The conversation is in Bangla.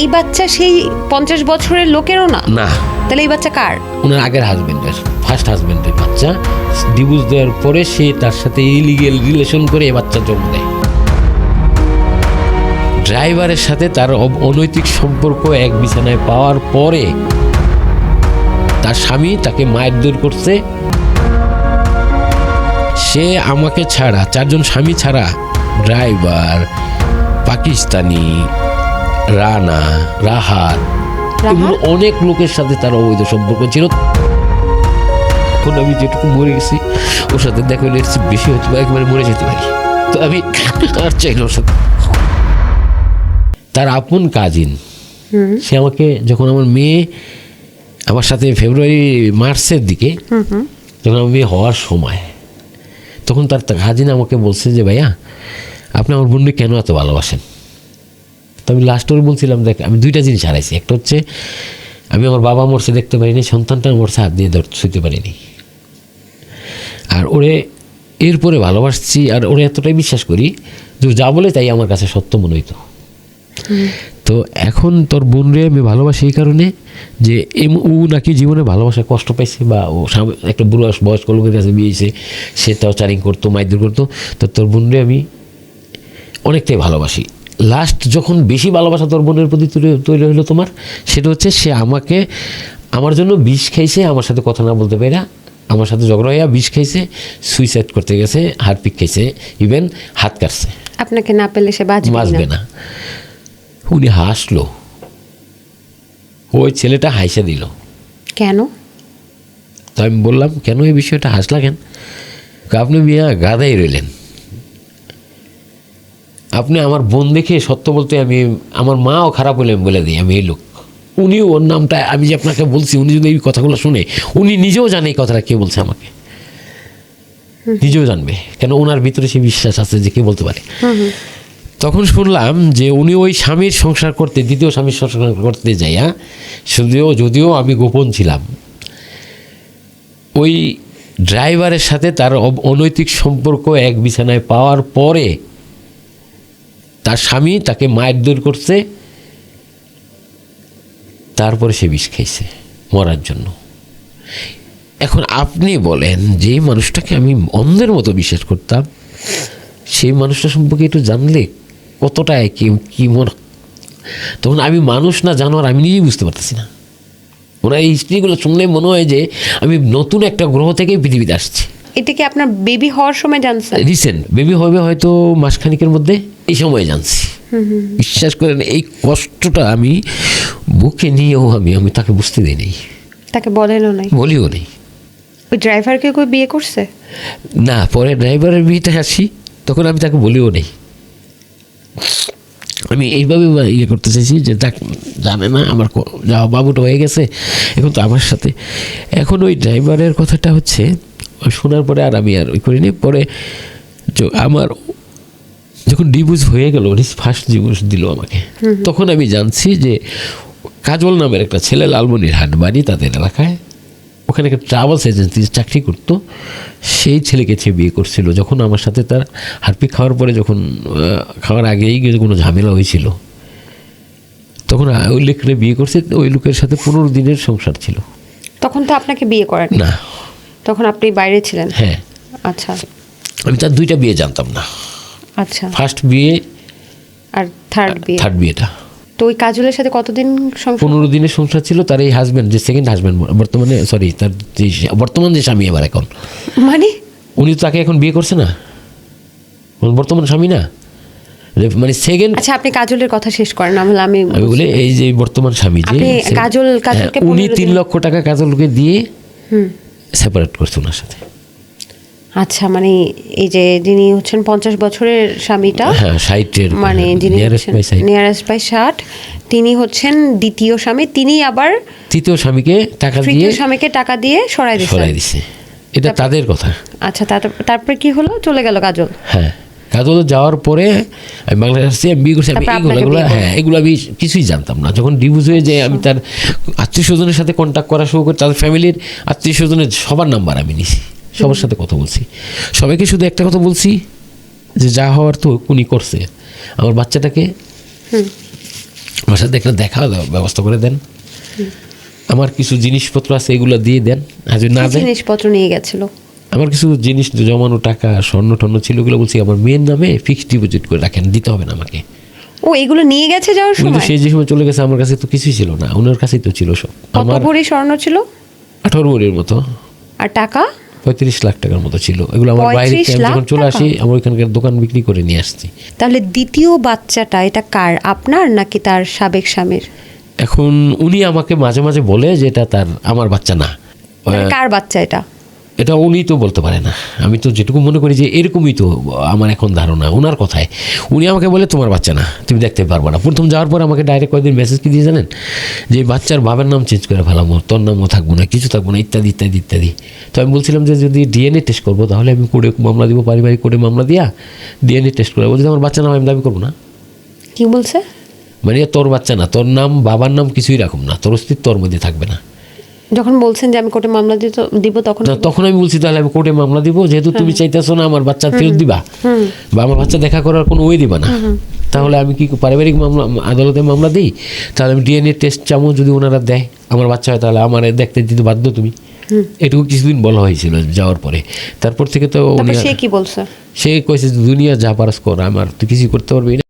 এই বাচ্চা সেই 50 বছরের লোকেরও না? না। তাহলে এই বাচ্চা কার? ওনার আগের হাজবেন্ডের, ফার্স্ট হাজবেন্ডের বাচ্চা। ডিভোর্স দেওয়ার পরে সে তার সাথে ইলিগেল রিলেশন করে এই বাচ্চা জন্ম দেয়। ড্রাইভারের সাথে তার অনৈতিক সম্পর্ক এক বিছানায় পাওয়ার পরে তার স্বামী তাকে মারধর করছে। সে আমাকে ছাড়া, 4 জন স্বামী ছাড়া, ড্রাইভার, পাকিস্তানি, রানা, রাহাত, এগুলো অনেক লোকের সাথে তার অবৈধ সম্পর্ক ছিল। এখন আমি যেটুকু মরে গেছি ওর সাথে দেখা হলে বেশি হতে পারে, একবারে মরে যেতে পারি। তো আমি আর চাইলে ওর সাথে। তার আপন কাজিন, সে আমাকে যখন আমার মেয়ে আমার সাথে ফেব্রুয়ারি মার্চের দিকে যখন আমার মেয়ে হওয়ার সময়, তখন তার কাজিন আমাকে বলছে যে ভাইয়া আপনি আমার বোনকে কেন এত ভালোবাসেন। তো আমি লাস্ট ওর বলছিলাম, দেখ আমি 2টা জিনিস হারাইছি। একটা হচ্ছে আমি আমার বাবা মরছে দেখতে পারিনি, সন্তানটা মরছে হাত দিয়ে ছুঁতে পারিনি। আর ওরে এরপরে ভালোবাসছি, আর ওরে এতটাই বিশ্বাস করি যে যা বলে তাই আমার কাছে সত্য মনে হইতো। তো এখন তোর বোনরে আমি ভালোবাসি এই কারণে যে ও নাকি জীবনে ভালোবাসা কষ্ট পাইছে, বা ও একটা বুড়ো বয়স্ক লোকের কাছে বিয়েছে, সে তাও চারিং করতো, মাইদুর করতো। তো তোর বোনরে আমি অনেকটাই ভালোবাসি। লাস্ট যখন বেশি ভালোবাসা তোর বোনের প্রতি তৈরি হলো তোমার, সেটা হচ্ছে সে আমাকে আমার জন্য বিষ খাইছে, আমার সাথে কথা না বলতে পারে, আমার সাথে ঝগড়া হইয়া বিষ খাইছে, সুইসাইড করতে গেছে, হারপিক খাইছে, ইভেন হাত কাটছে। আপনাকে না পেলে সে বাঁচবে না। উনি হাসলো, ওই ছেলেটা হাসে দিল। কেন? তো আমি বললাম কেন এই বিষয়টা হাসলা কেন? আপনি মিয়া গাদাই রইলেন। আপনি আমার বোন দেখে সত্য বলতে আমি আমার মাও খারাপ হলে বলে দিই আমি এই লোক। উনিও ওর নামটা আমি যে আপনাকে বলছি, উনি যদি এই কথাগুলো শুনে, উনি নিজেও জানে এই কথাটা কে বলছে আমাকে, নিজেও জানবে, কেন ওনার ভিতরে সে বিশ্বাস আছে যে কে বলতে পারে। তখন শুনলাম যে উনি ওই স্বামীর সংসার করতে, দ্বিতীয় স্বামীর সংসার করতে যাইয়া, যদিও আমি গোপন ছিলাম, ওই ড্রাইভারের সাথে তার অনৈতিক সম্পর্ক এক বিছানায় পাওয়ার পরে তার স্বামী তাকে মারধর করছে, তারপরে সে বিষ খাইছে মরার জন্য। এখন আপনি বলেন, যেই মানুষটাকে আমি অন্ধের মতো বিশ্বাস করতাম, সেই মানুষটা সম্পর্কে একটু জানলে কতটা কি মনে। তখন আমি মানুষ না জানোয়ার আমি নিজেই বুঝতে পারতেছি না। ওনার এই হিস্ট্রিগুলো শুনলে মনে হয় যে আমি নতুন একটা গ্রহ থেকে পৃথিবীতে আসছি। এটা কি আপনার বেবি হওয়ার সময় জানছেন? রিসেন্ট বেবি হবে হয়তো মাসখানিকের মধ্যে, এই সময় জানছি। বিশ্বাস করেন এই কষ্টটা আমি বুকে নিয়েও আমি তাকে বুঝতে দিই নাই, তাকে বলেনও নাই? বলিও নেই। ওই ড্রাইভারকে কই বিয়ে করছে? না, পরে ড্রাইভারের বিয়েতে আসি, তখন আমি তাকে বলিও নেই। আমি এইভাবে ইয়ে করতে চাইছি যে তাকে জানে না আমার যাওয়া বাবুটা হয়ে গেছে, এখন তো আমার সাথে। এখন ওই ড্রাইভারের কথাটা হচ্ছে শোনার পরে আর আমি আর ওই করিনি। পরে আমার যখন ডিভোর্স হয়ে গেল, ফার্স্ট ডিভোর্স দিল আমাকে, তখন আমি জানছি যে কাজল নামের একটা ছেলে, লালমনিরহাট বাড়ি তাদের এলাকায়, ওখানে একটা ট্রাভেলস এজেন্সি চাকরি করতো, সেই ছেলেকে সে বিয়ে করছিল। যখন আমার সাথে তার হারপিক খাওয়ার পরে, যখন খাওয়ার আগেই কোনো ঝামেলা হয়েছিল, তখন ওই লোককে বিয়ে করছে। ওই লোকের সাথে 15 দিনের সংসার ছিল। তখন তো আপনাকে বিয়ে করেন না, তখন আপনি বাইরে ছিলেন? হ্যাঁ। আচ্ছা, আমি তার 2টা বিয়ে জানতাম না। আচ্ছা, ফার্স্ট বিয়ে আর থার্ড বিয়েটা। তো ওই কাজলের সাথে কতদিন সংসার? 15 দিনের সংসার ছিল। তার এই হাজব্যান্ড, যে সেকেন্ড হাজব্যান্ড বর্তমানে, সরি তার যে বর্তমান যে স্বামী এবার এখন, মানে উনি তো তাকে এখন বিয়ে করছে না, বর্তমান স্বামী না, মানে সেকেন্ড। আচ্ছা, আপনি কাজলের কথা শেষ করেন, আমি বলে এই যে বর্তমান স্বামী যে কাজলকে উনি 3 লক্ষ টাকা কাজলকে দিয়ে সেপারেট করছে ওনার সাথে। আচ্ছা, মানে এই যে যিনি হচ্ছেন 50 বছরের স্বামীটা, হ্যাঁ 60-এর, মানে যিনি নিয়ারেস্ট বাই 60, তিনি হচ্ছেন দ্বিতীয় স্বামী। তিনি আবার তৃতীয় স্বামীকে টাকা দিয়ে সরাই দিছে। এটা তাদের কথা। আচ্ছা, তারপরে কি হলো? চলে গেল কাজল। হ্যাঁ, কাজল যাওয়ার পরে আমি বাংলাদেশে বিয়ে করছি। আমি এগুলো আমি কিছুই জানতাম না। যখন ডিভোর্স হয়ে যায়, আমি তার আত্মীয় স্বজনের সাথে কন্ট্যাক্ট করা শুরু করি। তাদের ফ্যামিলির আত্মীয় স্বজনের সবার নাম্বার আমি নিছি, সবার সাথে কথা বলছি। সবাইকে শুধু একটা কথা বলছি যে যা হওয়ার তো উনি করছে। আমার বাচ্চাটাকে আমার সাথে একটা দেখা ব্যবস্থা করে দেন, আমার কিছু জিনিসপত্র আছে এগুলো দিয়ে দেন, আর যদি না দেন, জিনিসপত্র নিয়ে গেছিল, আমার কিছু জিনিস জমানো টাকা স্বর্ণ টর্ণ ছিল, ওগুলো বলছি আমার মেয়ের নামে ফিক্সড ডিপোজিট করে রাখেন, দিতে হবে না আমাকে। ও এগুলো নিয়ে গেছে যাওয়ার কিন্তু সময়? সেই যে সময় চলে গেছে আমার কাছে তো কিছুই ছিল না, ওনার কাছেই তো ছিল সব। কত আমার ভরি স্বর্ণ ছিল? 18 ভরির মতো। আর টাকা? 35 লাখ টাকার মতো ছিল। এগুলো আমার বাইরে 35 আমি লাখ যখন চলে টাকা? আসি আমার ওইখানকার দোকান বিক্রি করে নিয়ে আসছি। তাহলে দ্বিতীয় বাচ্চাটা এটা কার, আপনার নাকি তার সাবেক স্বামীর? এখন উনি আমাকে মাঝে মাঝে বলে যে এটা তার, আমার বাচ্চা না। মানে কার বাচ্চা এটা? এটা উনি তো বলতে পারে না, আমি তো যেটুকু মনে করি যে এরকমই তো আমার এখন ধারণা ওনার কথায়। উনি আমাকে বলে তোমার বাচ্চা না, তুমি দেখতে পারবে না। প্রথম যাওয়ার পর আমাকে ডাইরেক্ট কয়েকদিন মেসেজ কি দিয়ে জানেন, যে বাচ্চার বাবার নাম চেঞ্জ করে ফেলামো, তোর নামও থাকবো না, কিছু থাকবো না, ইত্যাদি ইত্যাদি ইত্যাদি। তো আমি বলছিলাম যে যদি ডিএনএ টেস্ট করবো তাহলে আমি কোর্টে মামলা দিব, পারিবারিক কোর্টে মামলা দিয়া ডিএনএ টেস্ট করে বলছি আমার বাচ্চা নাম আমি দাবি করবো না। কি বলছে? মানে তোর বাচ্চা না, তোর নাম বাবার নাম কিছুই রাখুম না, তোর অস্তিত্ব তোর মধ্যে থাকবে না। যখন বলছেন যে আমি কোর্টে মামলা দিব তখন? তখন আমি বলছি তাহলে আমি কোর্টে মামলা দিব, যেহেতু তুমি চাইতেছো না আমার বাচ্চা ফেরত দিবা বা আমার বাচ্চা দেখা করার কোনো ওয়ে দিবা না, তাহলে আমি কি পারিবারিক মামলা আদালতে মামলা দিই, তাহলে আমি ডিএনএ টেস্ট চামো, যদি ওনারা দেয় আমার বাচ্চা হয় তাহলে আমার দেখতে দিতে বাধ্য তুমি। এটুকু কিছুদিন বলা হয়েছিল যাওয়ার পরে। তারপর থেকে তো সে কি বলছে? সে কইছে দুনিয়া যা পারস কর, আমার তুই কিছু করতে পারবি না।